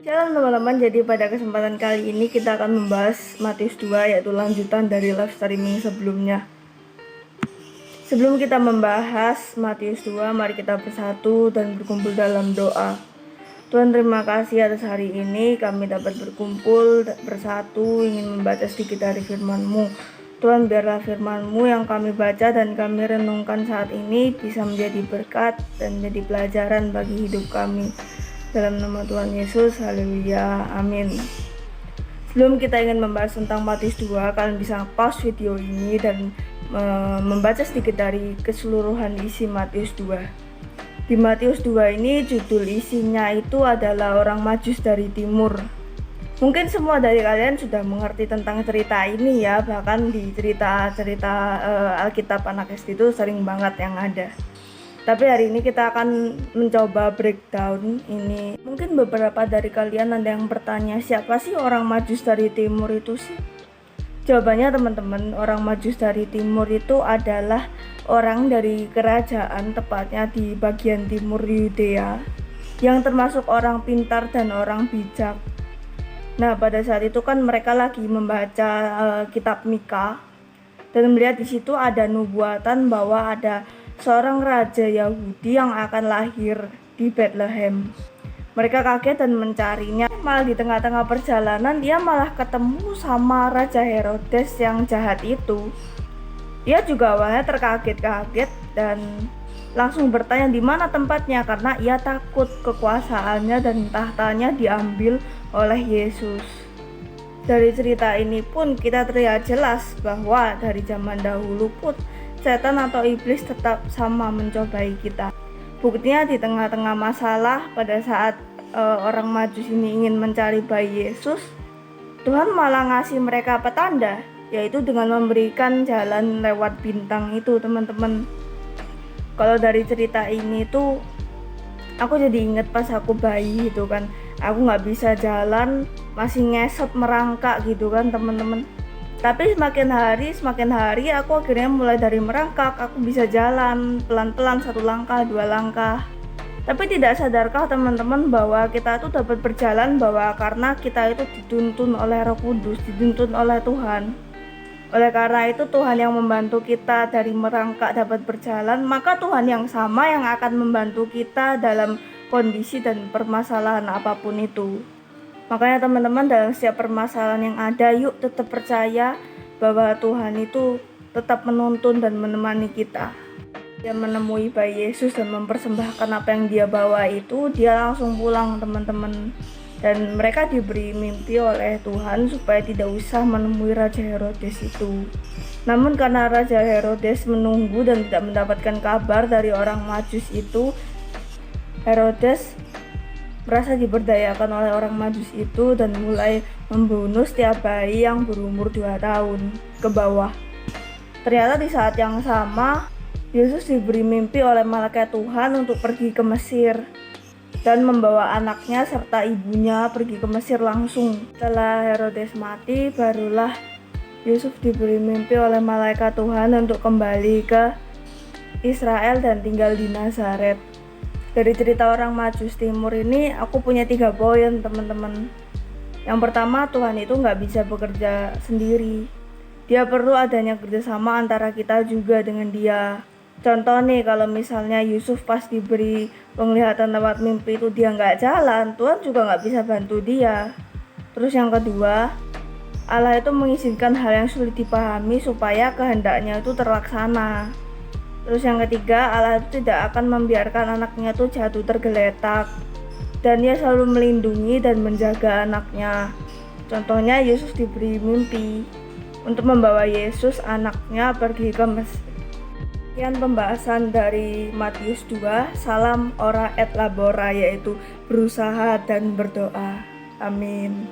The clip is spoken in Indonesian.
Shalom teman-teman, jadi pada kesempatan kali ini kita akan membahas Matius 2, yaitu lanjutan dari live streaming sebelumnya. Sebelum kita membahas Matius 2, mari kita bersatu dan berkumpul dalam doa. Tuhan, terima kasih atas hari ini kami dapat berkumpul bersatu ingin membaca sedikit dari firman-Mu. Tuhan, biarlah firman-Mu yang kami baca dan kami renungkan saat ini bisa menjadi berkat dan menjadi pelajaran bagi hidup kami. Dalam nama Tuhan Yesus, haleluya, amin. Sebelum kita ingin membahas tentang Matius 2, kalian bisa pause video ini dan membaca sedikit dari keseluruhan isi Matius 2. Di Matius 2 ini judul isinya itu adalah orang Majus dari timur. Mungkin semua dari kalian sudah mengerti tentang cerita ini ya, bahkan di cerita-cerita Alkitab anak SD itu sering banget yang ada. Tapi hari ini kita akan mencoba breakdown ini. Mungkin beberapa dari kalian ada yang bertanya, siapa sih orang Majus dari timur itu sih? Jawabannya teman-teman, orang Majus dari timur itu adalah orang dari kerajaan, tepatnya di bagian timur Yudea, yang termasuk orang pintar dan orang bijak. Nah, pada saat itu kan mereka lagi membaca kitab Mika dan melihat di situ ada nubuatan bahwa ada seorang raja Yahudi yang akan lahir di Bethlehem. Mereka kaget dan mencarinya. Malah di tengah-tengah perjalanan dia malah ketemu sama Raja Herodes yang jahat itu. Dia juga awalnya terkaget-kaget dan langsung bertanya di mana tempatnya karena ia takut kekuasaannya dan tahtanya diambil oleh Yesus. Dari cerita ini pun kita terlihat jelas bahwa dari zaman dahulu pun setan atau iblis tetap sama mencobai kita. Buktinya di tengah-tengah masalah pada saat orang Majus ini ingin mencari bayi Yesus, Tuhan malah ngasih mereka petanda, yaitu dengan memberikan jalan lewat bintang itu, teman-teman. Kalau dari cerita ini tuh aku jadi inget pas aku bayi gitu kan, aku nggak bisa jalan, masih ngesot merangkak gitu kan teman-teman. Tapi semakin hari aku akhirnya mulai dari merangkak, aku bisa jalan pelan-pelan, 1 langkah, 2 langkah. Tapi tidak sadarkah teman-teman bahwa kita itu dapat berjalan bahwa karena kita itu dituntun oleh Roh Kudus, dituntun oleh Tuhan. Oleh karena itu Tuhan yang membantu kita dari merangkak dapat berjalan, maka Tuhan yang sama yang akan membantu kita dalam kondisi dan permasalahan apapun itu. Makanya teman-teman, dalam setiap permasalahan yang ada, yuk tetap percaya bahwa Tuhan itu tetap menuntun dan menemani kita. Dia menemui bayi Yesus dan mempersembahkan apa yang dia bawa itu, dia langsung pulang teman-teman. Dan mereka diberi mimpi oleh Tuhan supaya tidak usah menemui Raja Herodes itu. Namun karena Raja Herodes menunggu dan tidak mendapatkan kabar dari orang Majus itu, Herodes merasa diberdayakan oleh orang Majus itu dan mulai membunuh setiap bayi yang berumur 2 tahun ke bawah. Ternyata di saat yang sama, Yesus diberi mimpi oleh malaikat Tuhan untuk pergi ke Mesir dan membawa anaknya serta ibunya pergi ke Mesir langsung. Setelah Herodes mati, barulah Yusuf diberi mimpi oleh malaikat Tuhan untuk kembali ke Israel dan tinggal di Nazaret. Dari cerita orang Majus Timur ini aku punya 3 poin teman-teman. Yang pertama, Tuhan itu nggak bisa bekerja sendiri. Dia perlu adanya kerjasama antara kita juga dengan dia. Contoh nih, kalau misalnya Yusuf pas diberi penglihatan lewat mimpi itu dia nggak jalan, Tuhan juga nggak bisa bantu dia. Terus yang kedua, Allah itu mengizinkan hal yang sulit dipahami supaya kehendaknya itu terlaksana. Terus yang ketiga, Allah itu tidak akan membiarkan anaknya itu jatuh tergeletak, dan dia selalu melindungi dan menjaga anaknya. Contohnya Yesus diberi mimpi untuk membawa Yesus anaknya pergi ke Mesir. Sekian pembahasan dari Matius 2. Salam ora et labora, yaitu berusaha dan berdoa. Amin.